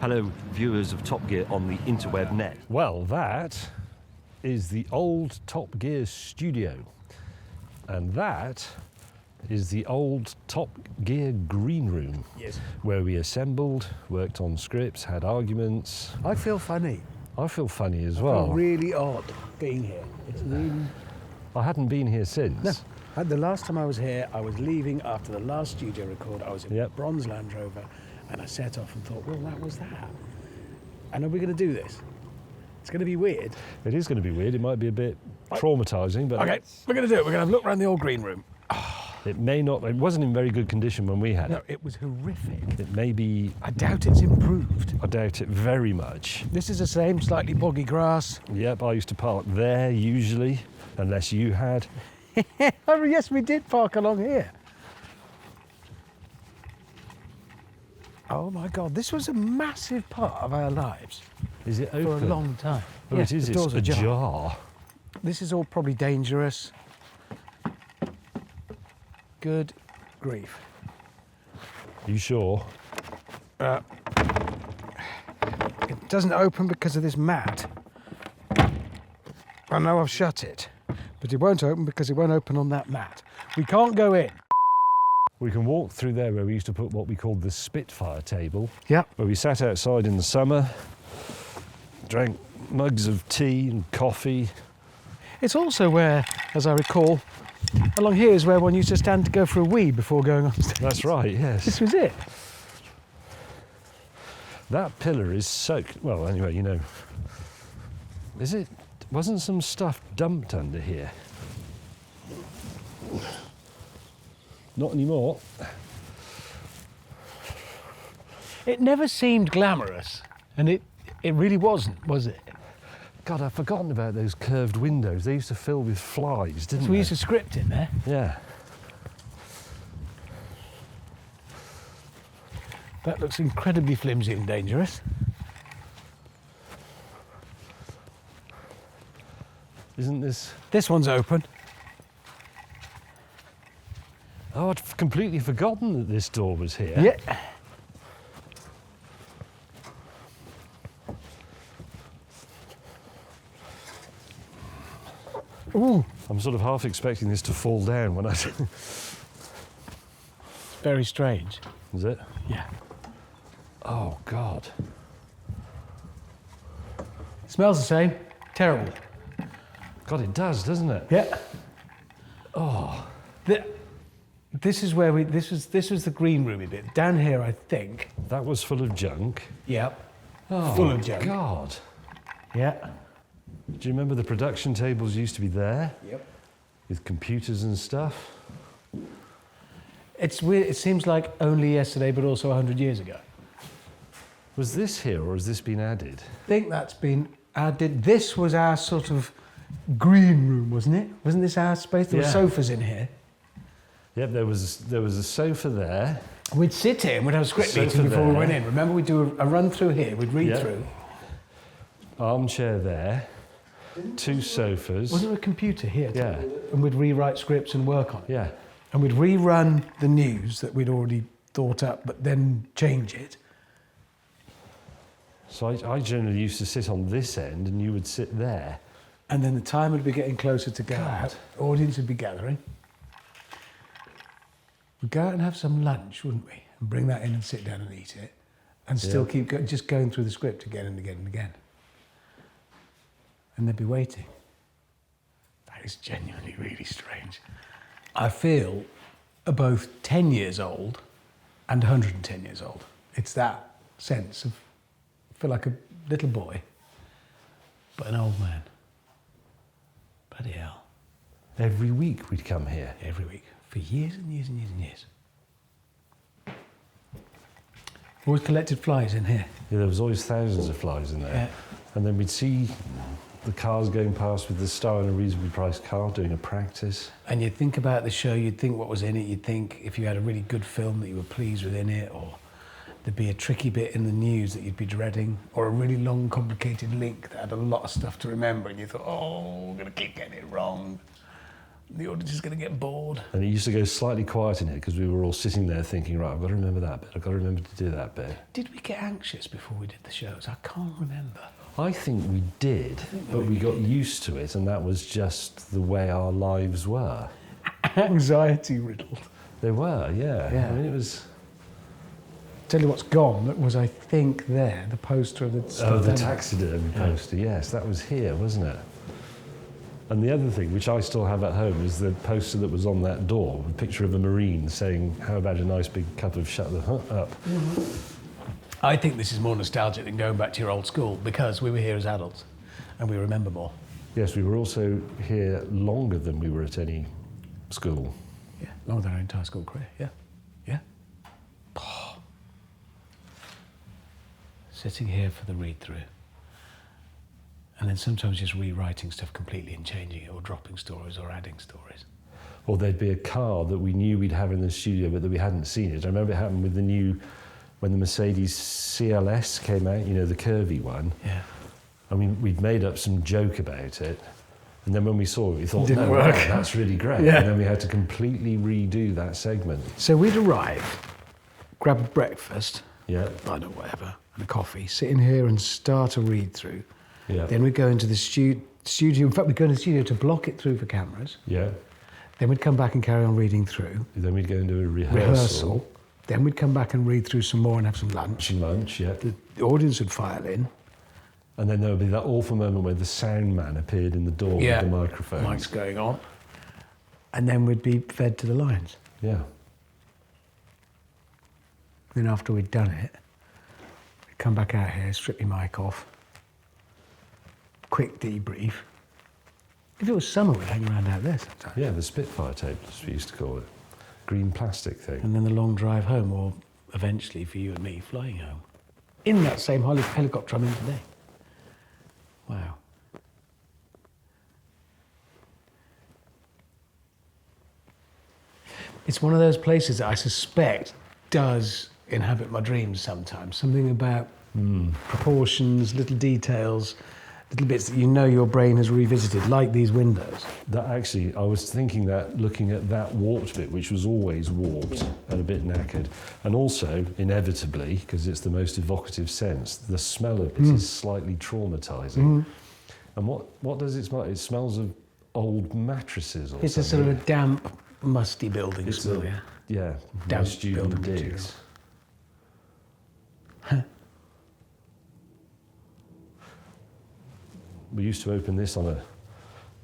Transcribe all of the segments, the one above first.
Hello, viewers of Top Gear on the interweb net. Well, that is the old Top Gear studio. And that is the old Top Gear green room. Yes. Where we assembled, worked on scripts, had arguments. I feel funny. I feel funny as I well. feel really odd being here. It's really... I hadn't been here since. No. The last time I was here, I was leaving after the last studio record. I was in a bronze Land Rover, and I set off and thought, well, that was that. And are we going to do this? It's going to be weird. It is going to be weird. It might be a bit traumatising, but... Okay, we're going to do it. We're going to have a look around the old green room. It may not... It wasn't in very good condition when we had it. No, it was horrific. It may be... I doubt it's improved. I doubt it very much. This is the same, slightly boggy grass. Yep, I used to park there, usually, unless you had. Oh, yes, we did park along here. Oh, my God, this was a massive part of our lives. Is it open? For a long time. Oh, yes, it is. the doors It's are ajar. This is all probably dangerous. Good grief. You sure? It doesn't open because of this mat. I know I've shut it, but it won't open because it won't open on that mat. We can't go in. We can walk through there where we used to put what we called the Spitfire table. Yep. Where we sat outside in the summer, drank mugs of tea and coffee. It's also where, as I recall, along here is where one used to stand to go for a wee before going on stage. That's right, yes. This was it. That pillar is soaked. Well, anyway, you know. Is it? Wasn't some stuff dumped under here? Not anymore. It never seemed glamorous, and it really wasn't, was it? God, I've forgotten about those curved windows. They used to fill with flies, didn't So they? we used to script in there. Yeah. That looks incredibly flimsy and dangerous. Isn't this... This one's open. Oh, I'd completely forgotten that this door was here. Yeah. Ooh. I'm sort of half expecting this to fall down when I... Very strange. Is it? Yeah. Oh, God. Smells the same. Terrible. God, it does, doesn't it? Yeah. Oh. This is where we. This was the green roomy bit. Down here, I think. That was full of junk. Yep. Oh, Full of junk. God. Yeah. Do you remember the production tables used to be there? Yep. With computers and stuff? It's weird. It seems like only yesterday, but also 100 years ago. Was this here, or has this been added? I think that's been added. This was our sort of green room, wasn't it? Wasn't this our space? There were sofas in here. Yep, there was a sofa there. We'd sit here and we'd have a script Sofa meeting before we there. went in. Remember, we'd do a run through here. We'd read through. Armchair there. Two sofas. Wasn't there a computer here? Yeah. And we'd rewrite scripts and work on it. Yeah. And we'd rerun the news that we'd already thought up, but then change it. So I generally used to sit on this end and you would sit there. And then the time would be getting closer to go out. Audience would be gathering. We'd go out and have some lunch, wouldn't we? And bring that in and sit down and eat it. And still keep just going through the script again and again and again. And they'd be waiting. That is genuinely really strange. I feel both 10 years old and 110 years old. It's that sense of, I feel like a little boy, but an old man. Bloody hell. Every week we'd come here. Every week. For years and years and years and years. Always collected flies in here. Yeah, there was always thousands of flies in there. Yeah. And then we'd see the cars going past with the star in a reasonably priced car doing a practice. And you'd think about the show, you'd think what was in it, you'd think if you had a really good film that you were pleased with in it, or there'd be a tricky bit in the news that you'd be dreading, or a really long, complicated link that had a lot of stuff to remember, and you thought, oh, we're going to keep getting it wrong. The audience is going to get bored. And it used to go slightly quiet in here because we were all sitting there thinking, right, I've got to remember that bit. I've got to remember to do that bit. Did we get anxious before we did the shows? I can't remember. I think we did, but we got used to it, and that was just the way our lives were. Anxiety riddled. They were, yeah. Yeah. I mean, it was... Tell you what's gone, that was, I think, there, the poster of the... Oh, the taxidermy poster, yes, that was here, wasn't it? And the other thing, which I still have at home, is the poster that was on that door, a picture of a Marine saying, how about a nice big cup of shut the up? Mm-hmm. I think this is more nostalgic than going back to your old school, because we were here as adults, and we remember more. Yes, we were also here longer than we were at any school. Yeah, longer than our entire school career, yeah. Yeah. Sitting here for the read-through. And then sometimes just rewriting stuff completely and changing it, or dropping stories, or adding stories. Or there'd be a car that we knew we'd have in the studio, but that we hadn't seen it. I remember it happened with the new, when the Mercedes CLS came out, you know, the curvy one. Yeah. I mean, we'd made up some joke about it. And then when we saw it, we thought, Didn't no, work. wow, that's really great. Yeah. And then we had to completely redo that segment. So we'd arrive, grab a breakfast, Yeah, I don't know, whatever, and a coffee, sit in here and start a read-through. yeah, Then we'd go into the studio. In fact, we'd go into the studio to block it through for cameras. yeah. Then we'd come back and carry on reading through. Then we'd go and do a rehearsal. Then we'd come back and read through some more and have some lunch. Some lunch, yeah. The audience would file in. And then there would be that awful moment where the sound man appeared in the door with the microphone. Mic's going on. And then we'd be fed to the lions. Yeah. Then after we'd done it, we'd come back out here, strip your mic off, quick debrief. If it was summer, we'd hang around out there sometimes. Yeah, the Spitfire tape, as we used to call it. Green plastic thing. And then the long drive home, or eventually for you and me, flying home. In that same helicopter I'm in today. Wow. It's one of those places that I suspect does inhabit my dreams sometimes. Something about proportions, little details, little bits that you know your brain has revisited, like these windows. That actually, I was thinking that, looking at that warped bit, which was always warped and a bit knackered, and also, inevitably, because it's the most evocative sense, the smell of it is slightly traumatising. And what does it smell? It smells of old mattresses or It's something. a sort of a damp, musty building It's smell, a- yeah. Yeah, Damp my student building digs. material. We used to open this on a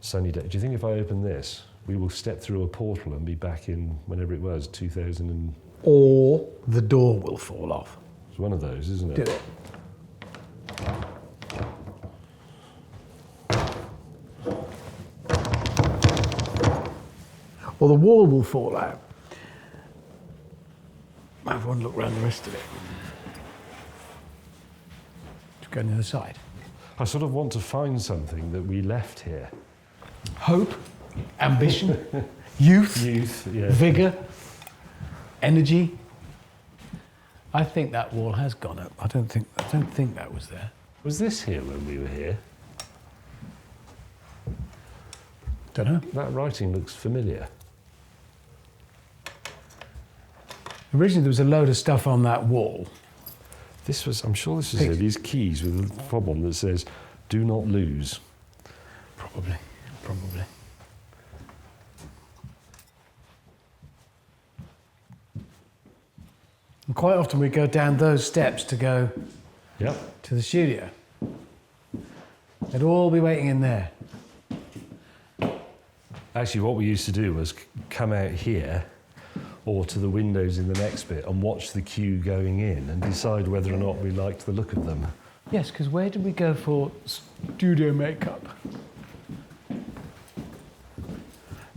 sunny day. Do you think if I open this, we will step through a portal and be back in whenever it was, 2000 and... Or the door will fall off. It's one of those, isn't it? Did it? Or the wall will fall out. Might have one look round the rest of it. Just go on the other side. I sort of want to find something that we left here. Hope, ambition, youth, Yeah. vigour, energy. I think that wall has gone up. I don't think that was there. Was this here when we were here? Don't know. That writing looks familiar. Originally there was a load of stuff on that wall. This was, I'm sure this is it, these keys with a fob on that says, do not lose. Probably. And quite often we go down those steps to go Yep. to the studio. They'd all be waiting in there. Actually, what we used to do was come out here or to the windows in the next bit and watch the queue going in and decide whether or not we liked the look of them. Yes, because where did we go for studio makeup?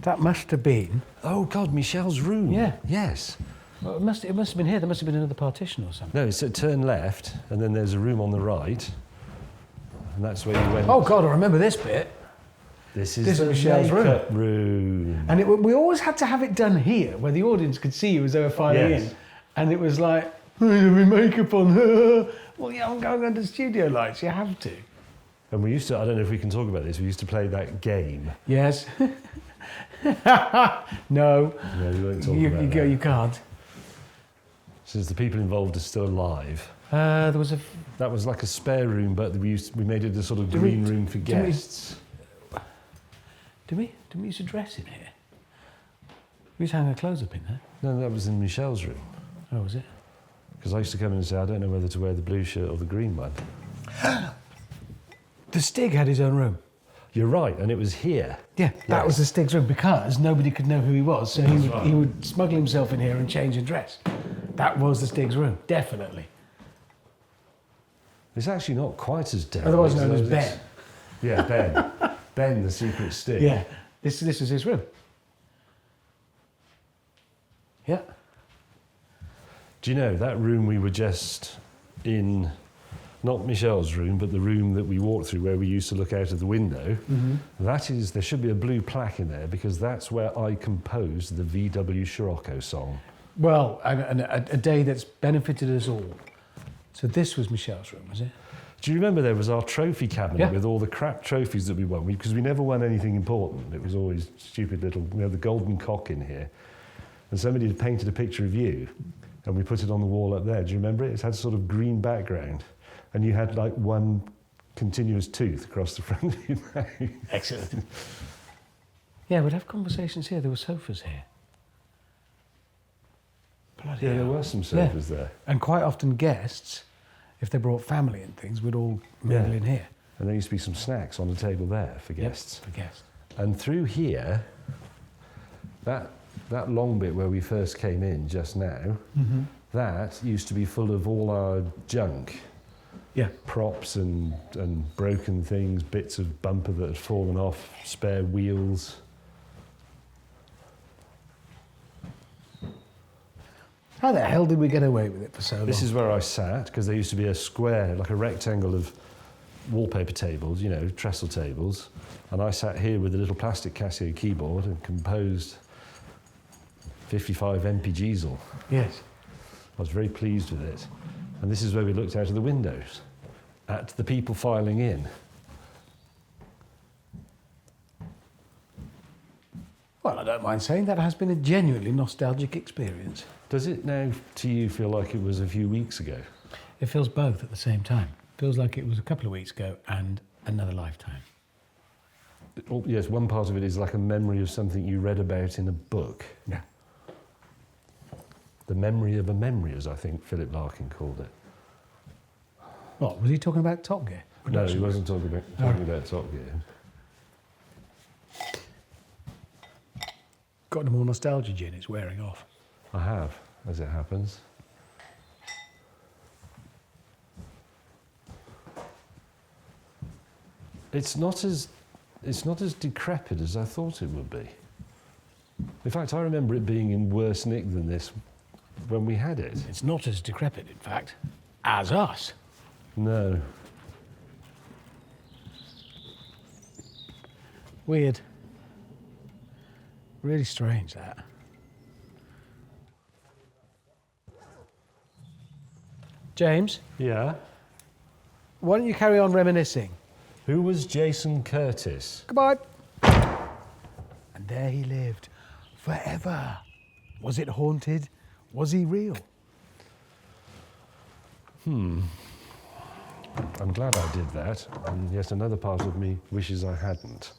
That must have been... Oh God, Michelle's room. Yeah. Yes. Well, it must have been here. There must have been another partition or something. No, it's a turn left and then there's a room on the right. And that's where you went. Oh God, I remember this bit. This is this the is Michelle's room. makeup room. And we always had to have it done here, where the audience could see you as they were filing Yes. in. And it was like, there'll be makeup on her. Well, yeah, I'm going under studio lights. You have to. And we used to, I don't know if we can talk about this, we used to play that game. Yes. No, No, we won't talk about that. you can't. Since the people involved are still alive. There was a... That was like a spare room, but we made it a sort of Do we- green room for do we- guests. Did we use a dress in here? We used to hang our clothes up in there. No, that was in Michelle's room. Oh, was it? Because I used to come in and say, I don't know whether to wear the blue shirt or the green one. The Stig had his own room. You're right, and it was here. Yeah, that was the Stig's room because nobody could know who he was, so he would smuggle himself in here and change and dress. That was the Stig's room, definitely. It's actually not quite as dark. Otherwise known as Ben. Yeah, Ben. Ben, the secret Stig. Yeah, this is his room. Yeah. Do you know, that room we were just in, not Michelle's room, but the room that we walked through where we used to look out of the window, that is, there should be a blue plaque in there because that's where I composed the V.W. Scirocco song. Well, a day that's benefited us all. So this was Michelle's room, was it? Do you remember there was our trophy cabinet Yeah. with all the crap trophies that we won? Because we never won anything important. It was always stupid little, we had the golden cock in here. And somebody had painted a picture of you and we put it on the wall up there. Do you remember it? It had a sort of green background and you had like one continuous tooth across the front of your mouth. Excellent. Yeah, we'd have conversations here. There were sofas here. Bloody Yeah, there hell. were some sofas there. And quite often guests, if they brought family and things, would all mingle in here. And there used to be some snacks on the table there for guests. Yep, for guests. And through here, that long bit where we first came in just now, that used to be full of all our junk. Yeah. Props and broken things, bits of bumper that had fallen off, spare wheels. How the hell did we get away with it for so long? This is where I sat, because there used to be a square, like a rectangle of wallpaper tables, you know, trestle tables. And I sat here with a little plastic Casio keyboard and composed 55 MPGs all. Yes. I was very pleased with it. And this is where we looked out of the windows, at the people filing in. Well, I don't mind saying that has been a genuinely nostalgic experience. Does it now, to you, feel like it was a few weeks ago? It feels both at the same time. It feels like it was a couple of weeks ago and another lifetime. Yes, one part of it is like a memory of something you read about in a book. Yeah. The memory of a memory, as I think Philip Larkin called it. What, was he talking about Top Gear? No, he wasn't talking about Top Gear. Got no more nostalgia gin, it's wearing off. I have, as it happens. It's not as decrepit as I thought it would be. In fact, I remember it being in worse nick than this when we had it. It's not as decrepit, in fact, as us. No. Weird. Really strange, that. James, Yeah? why don't you carry on reminiscing? Who was Jason Curtis? Goodbye. And there he lived, forever. Was it haunted? Was he real? I'm glad I did that, and yet another part of me wishes I hadn't.